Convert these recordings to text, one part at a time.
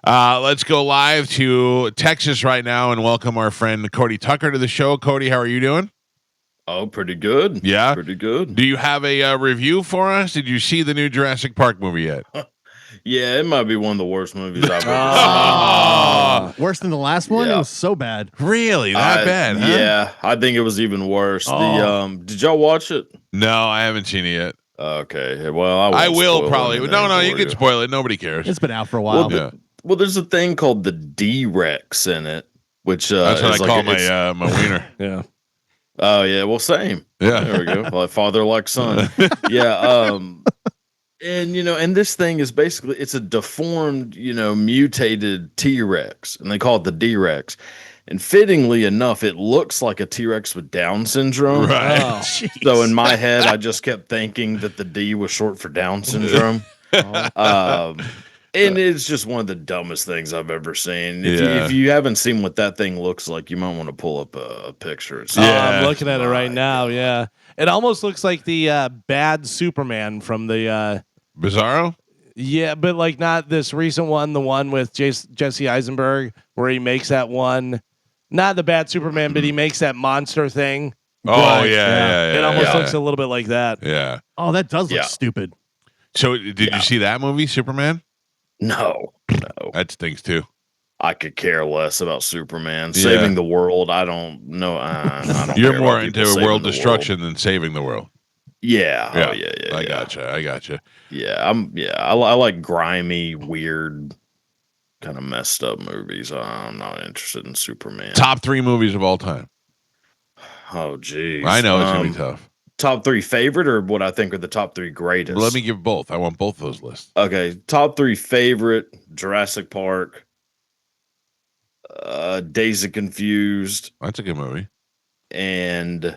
Let's go live to Texas right now and welcome our friend Cody Tucker to the show. Cody, how are you doing? Oh, pretty good. Yeah? Pretty good. Do you have a review for us? Did you see the new Jurassic Park movie yet? Yeah, it might be one of the worst movies I've ever Oh, Worse than the last one? Yeah. It was so bad. really? That bad, huh? Yeah, I think it was even worse. Oh. Did y'all watch it? No, I haven't seen it yet. Okay, well, I won't will spoil probably. anything No, you for can spoil it. Nobody cares. It's been out for a while. Well, there's a thing called the D-Rex in it, which That's what is I like call my wiener. Yeah. Oh yeah, well, same. Yeah. There we go. Like father, like son. Yeah. And this thing is basically it's a deformed, mutated T-Rex, and they call it the D-Rex. And fittingly enough, it looks like a T-Rex with Down syndrome. Right. Oh. So in my head, I just kept thinking that the D was short for Down syndrome. And it's just one of the dumbest things I've ever seen. If you haven't seen what that thing looks like, you might want to pull up a picture. I'm looking at it right My now. God. Yeah, it almost looks like the bad Superman from the Bizarro? yeah, but like not this recent one, the one with Jesse Eisenberg, where he makes that one, not the bad Superman, but he makes that monster thing. Oh, Right. yeah. It almost Yeah. looks a little bit like that. Yeah. Oh, that does look Yeah. stupid. So, did you see that movie, Superman? No. That stinks too. I could care less about Superman. Yeah. Saving the world, I don't know. I don't You're care more about people into saving world the destruction than saving the world. Yeah. Yeah. Oh, yeah. I gotcha. Yeah. I like grimy, weird, kind of messed up movies. I'm not interested in Superman. Top 3 movies of all time. Oh, geez. I know it's gonna be tough. Top 3 favorite or what I think are the top 3 greatest? Let me give both. I want both those lists. Okay, top 3 favorite: Jurassic Park, Days of Confused, That's a good movie. and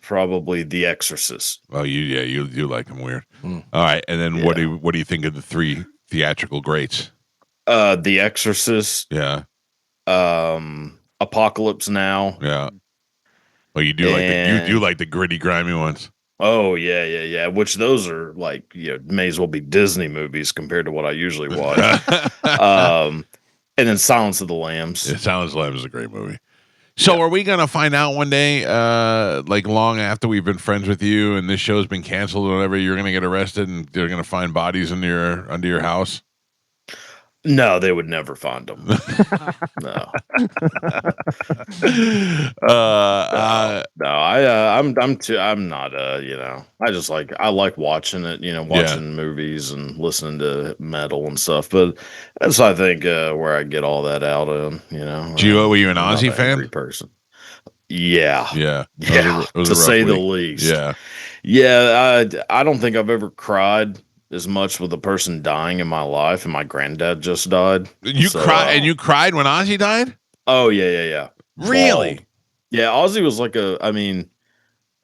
probably The Exorcist. Oh, you like them weird. Mm. All right, and then Yeah. what do you think of the 3 theatrical greats? The Exorcist, Yeah. Apocalypse Now. Yeah. Well, you do like you like the gritty, grimy ones. Oh yeah. Which those are like may as well be Disney movies compared to what I usually watch. And then Silence of the Lambs. Yeah, Silence of the Lambs is a great movie. So, are we gonna find out one day, like long after we've been friends with you, and this show's been canceled or whatever, you're gonna get arrested and they're gonna find bodies under your house? No, they would never find them. No. No, I'm not I like watching it, watching movies and listening to metal and stuff, but that's I think where I get all that out of, Were you an I'm not Ozzy an fan? angry person. Yeah. Yeah. Yeah, It was to a rough say the week. least. Yeah. Yeah, I don't think I've ever cried as much with a person dying in my life, and my granddad just died. You cried when Ozzy died? Oh yeah. Really? Bawled. Yeah, Ozzy was like I'm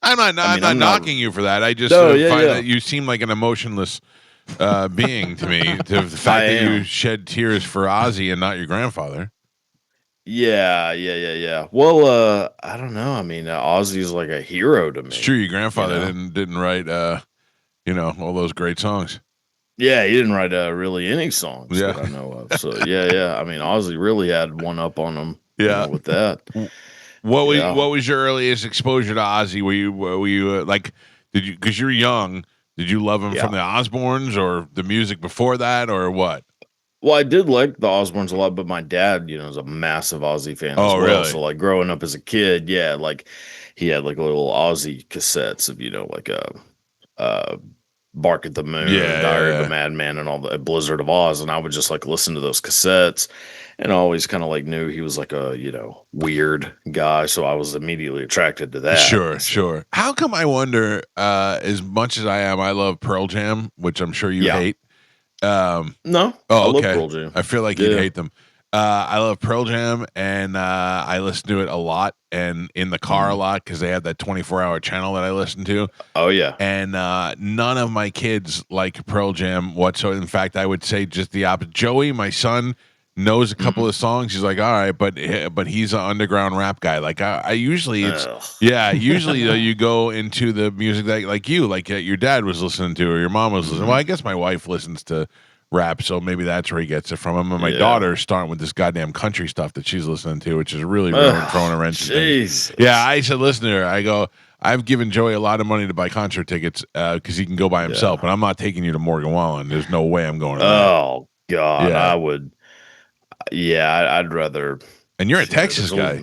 not I'm not- knocking you for that. I just No, find yeah. that you seem like an emotionless being to me. To the fact that you shed tears for Ozzy and not your grandfather. Yeah. Well, I don't know. I mean, Ozzy's like a hero to me. It's true. Your grandfather You know? didn't write all those great songs. Yeah, he didn't write really any songs Yeah. that I know of. So yeah. I mean, Ozzy really had one up on him. Yeah. With that. What Yeah. was your earliest exposure to Ozzy? Were you like, did you, because you're young, did you love him from the Osbournes or the music before that or what? Well, I did like the Osbournes a lot, but my dad, is a massive Ozzy fan as well. Really? So like growing up as a kid, yeah, like he had like little Ozzy cassettes of, like Bark at the Moon, Diary of a Madman, and all the Blizzard of Oz, and I would just like listen to those cassettes, and I always kind of like knew he was like a weird guy, so I was immediately attracted to that. Sure. How come I wonder? As much as I love Pearl Jam, which I'm sure you hate. No, I Oh, love okay. Pearl Jam. I feel like you'd hate them. I love Pearl Jam, and I listen to it a lot and in the car a lot because they have that 24-hour channel that I listen to. Oh, yeah. And none of my kids like Pearl Jam whatsoever. In fact, I would say just the opposite. Joey, my son, knows a couple of songs. He's like, all right, but he's an underground rap guy. Like I usually usually though, you go into the music that like your dad was listening to or your mom was listening. Well, I guess my wife listens to rap, so maybe that's where he gets it from. And my Yeah. daughter's starting with this goddamn country stuff that she's listening to, which is really throwing a wrench in things. Jesus. Yeah, I said, listen to her. I go, I've given Joey a lot of money to buy concert tickets because he can go by himself, but I'm not taking you to Morgan Wallen. There's no way I'm going to that. Oh God, Yeah. I would. Yeah, I'd rather. And you're a Texas guy.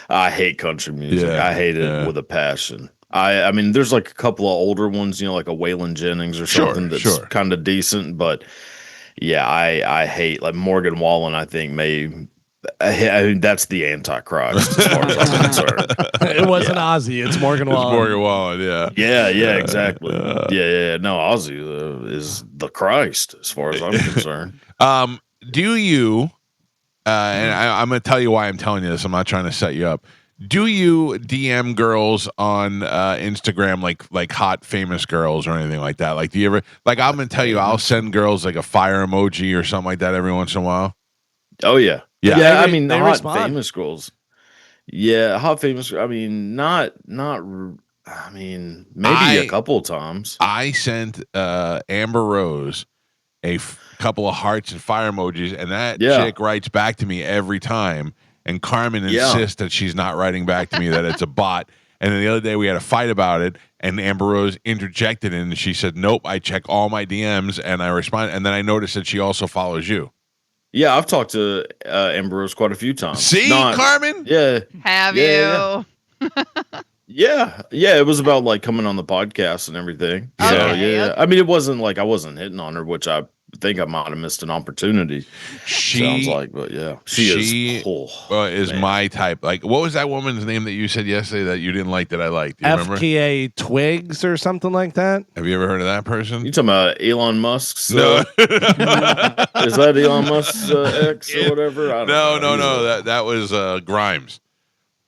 I hate country music. Yeah, I hate it with a passion. I mean, there's like a couple of older ones, like a Waylon Jennings or something that's kind of decent, but yeah, I hate like Morgan Wallen. I think I mean, that's the Antichrist as far as I'm concerned. It wasn't Ozzy. It's Morgan Wallen. It's Morgan Wallen, yeah. Yeah, exactly. Yeah. No, Ozzy is the Christ as far as I'm concerned. Do you, and I'm going to tell you why I'm telling you this. I'm not trying to set you up. Do you DM girls on Instagram like hot famous girls or anything like that? Like, do you ever like? I'm going to tell you, I'll send girls like a fire emoji or something like that every once in a while. Oh yeah. Yeah. I mean, they hot respond. famous girls. Yeah, hot famous. I mean, not. I mean, maybe a couple of times. I sent Amber Rose a couple of hearts and fire emojis, and that chick writes back to me every time. And Carmen insists that she's not writing back to me, that it's a bot. And then the other day we had a fight about it, and Amber Rose interjected in, and she said, "Nope, I check all my DMs," and I respond. And then I noticed that she also follows you. Yeah, I've talked to Amber Rose quite a few times. See, Carmen? Yeah. Have you? Yeah. It was about like coming on the podcast and everything. So Okay. I mean, it wasn't like I wasn't hitting on her, which I think I might have missed an opportunity. Sounds like, but yeah, she is my type. Like, what was that woman's name that you said yesterday that you didn't like that I liked? Do you remember? FKA Twigs or something like that. Have you ever heard of that person? You talking about Elon Musk's? No. Is that Elon Musk's ex or whatever? I don't know. No. That was Grimes.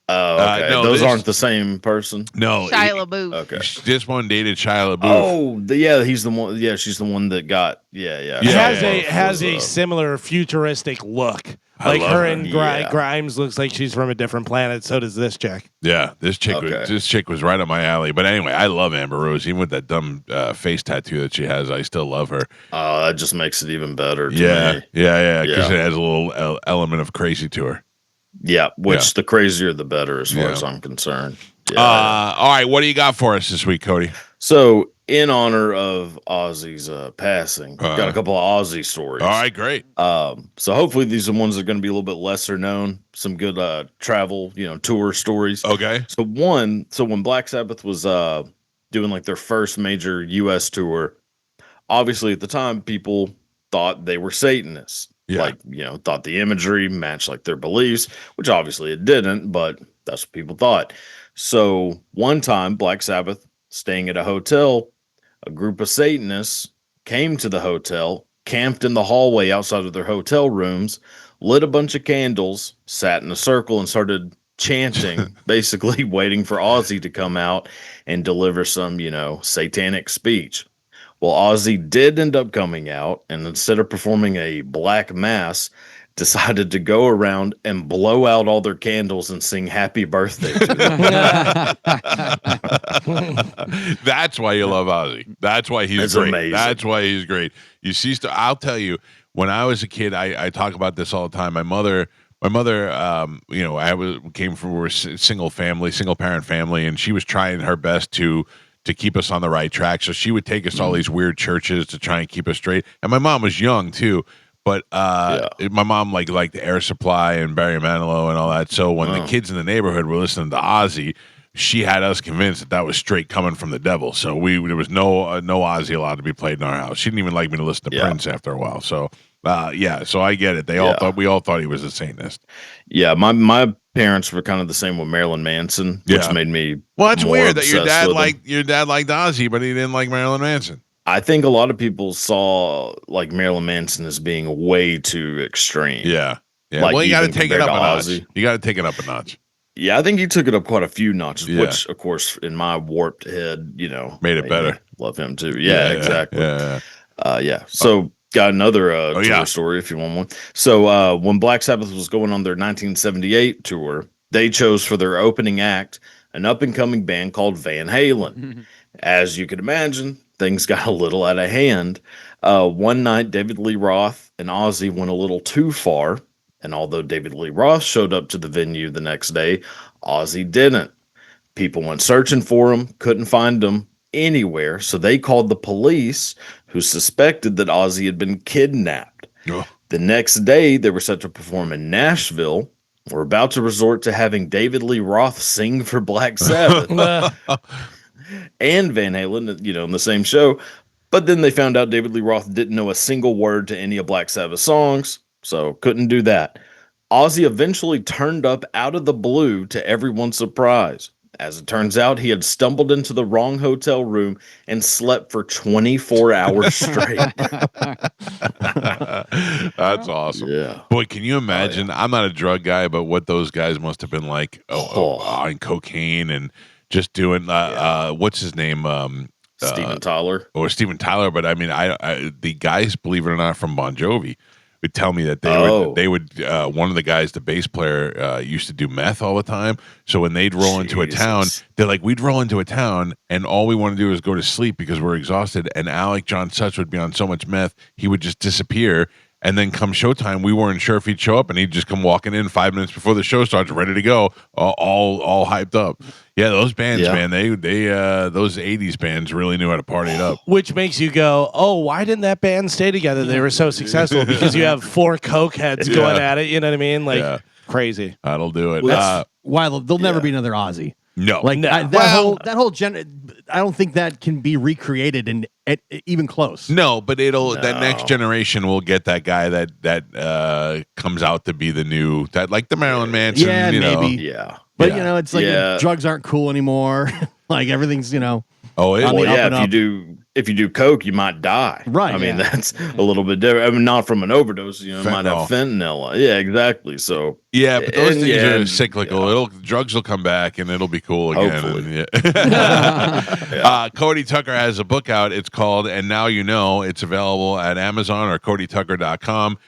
Oh, okay. No, those aren't the same person. No, Shia LaBeouf. Okay. This one dated Shia LaBeouf. Oh, he's the one. Yeah, she's the one that got. Yeah. Has a similar futuristic look. Like her and Grimes looks like she's from a different planet. So does this chick. Yeah, this chick was right up my alley. But anyway, I love Amber Rose. Even with that dumb face tattoo that she has, I still love her. Oh, that just makes it even better. Yeah. Because it has a little element of crazy to her. Yeah, the crazier the better, as far as I'm concerned. Yeah. All right, what do you got for us this week, Cody? So, in honor of Ozzy's passing, got a couple of Ozzy stories. All right, great. So hopefully these are ones that are going to be a little bit lesser known. Some good travel, tour stories. Okay. So when Black Sabbath was doing like their first major U.S. tour, obviously at the time people thought they were Satanists. Yeah. Like, thought the imagery matched like their beliefs, which obviously it didn't, but that's what people thought. So one time, Black Sabbath, staying at a hotel, a group of Satanists came to the hotel, camped in the hallway outside of their hotel rooms, lit a bunch of candles, sat in a circle, and started chanting, basically waiting for Ozzy to come out and deliver some, satanic speech. Well, Ozzy did end up coming out, and instead of performing a black mass, decided to go around and blow out all their candles and sing happy birthday to them. That's why you love Ozzy. That's why he's great. Amazing. That's why he's great. You see, I'll tell you, when I was a kid, I talk about this all the time. My mother, came from a single parent family, and she was trying her best to keep us on the right track. So she would take us to all these weird churches to try and keep us straight. And my mom was young too, but my mom liked the Air Supply and Barry Manilow and all that. So when the kids in the neighborhood were listening to Ozzy, she had us convinced that was straight coming from the devil. So there was no Ozzy allowed to be played in our house. She didn't even like me to listen to Prince after a while. So so I get it. We all thought he was a Satanist. Yeah, my parents were kind of the same with Marilyn Manson, which made me. Well, it's weird that your dad liked Ozzy, but he didn't like Marilyn Manson. I think a lot of people saw like Marilyn Manson as being way too extreme. Yeah. Like, well, you got to take it up a notch. Ozzy. You got to take it up a notch. Yeah, I think he took it up quite a few notches, which, of course, in my warped head, made it better. Love him too. Yeah, exactly. Yeah. So got another tour story if you want one. So when Black Sabbath was going on their 1978 tour, they chose for their opening act an up-and-coming band called Van Halen. As you can imagine, things got a little out of hand. One night, David Lee Roth and Ozzy went a little too far. And although David Lee Roth showed up to the venue the next day, Ozzy didn't. People went searching for him, couldn't find him anywhere. So they called the police, who suspected that Ozzy had been kidnapped. Oh. The next day, they were set to perform in Nashville. We're about to resort to having David Lee Roth sing for Black Sabbath and Van Halen, in the same show. But then they found out David Lee Roth didn't know a single word to any of Black Sabbath songs, so couldn't do that. Ozzy eventually turned up out of the blue to everyone's surprise. As it turns out, he had stumbled into the wrong hotel room and slept for 24 hours straight. That's awesome. Yeah. Boy, can you imagine? I'm not a drug guy, but what those guys must have been like and cocaine and just doing what's his name? Steven Tyler. Or Steven Tyler, but I mean I the guys, believe it or not, from Bon Jovi would tell me that they would one of the guys, the bass player, used to do meth all the time. So when they'd roll into a town, they're like, we'd roll into a town and all we want to do is go to sleep because we're exhausted. And Alec John Such would be on so much meth, he would just disappear. And then come showtime, we weren't sure if he'd show up, and he'd just come walking in 5 minutes before the show starts, ready to go, all hyped up. Yeah, those bands, man, they those '80s bands really knew how to party it up. Which makes you go, oh, why didn't that band stay together? They were so successful because you have 4 coke heads going at it. You know what I mean? Like crazy. That'll do it. Why there'll never be another Ozzy. No, Like No. that whole I don't think that can be recreated and even close. No, but that next generation will get that guy that comes out to be the new like the Marilyn Manson. Yeah, maybe. Yeah. But it's like drugs aren't cool anymore. Like everything's Oh, On the Well, up yeah, and if up. you do coke, you might die. Right, I mean, yeah. that's a little bit different. I mean, not from an overdose. You might have fentanyl. Yeah, exactly. So yeah, but those things are and- cyclical. Drugs will come back and it'll be cool again. Hopefully. Cody Tucker has a book out. It's called "And Now You Know." It's available at Amazon or CodyTucker.com.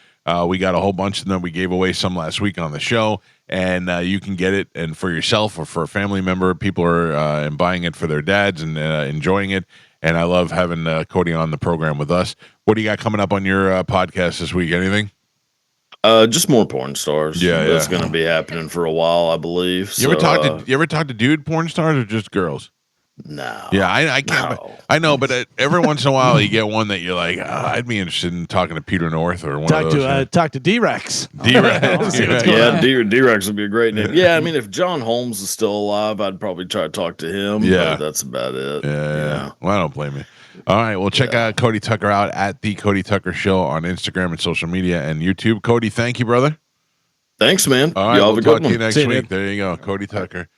We got a whole bunch of them. We gave away some last week on the show, and you can get it and for yourself or for a family member. People are buying it for their dads and enjoying it. And I love having Cody on the program with us. What do you got coming up on your podcast this week? Anything? Just more porn stars. Yeah, That's yeah. going to be happening for a while, I believe. You ever talk to dude porn stars or just girls? No. Yeah, I can't. No. I know, but every once in a while you get one that you're like, I'd be interested in talking to Peter North or one of those. Talk to D-Rex. D-Rex. Yeah, D-Rex would be a great name. Yeah, I mean, if John Holmes is still alive, I'd probably try to talk to him. Yeah. But that's about it. Yeah. Well, I don't blame you. All right. Well, check out Cody Tucker out at The Cody Tucker Show on Instagram and social media and YouTube. Cody, thank you, brother. Thanks, man. All right. Y'all We'll have a talk good to you one. next See you, week. man. There you go. Cody Tucker.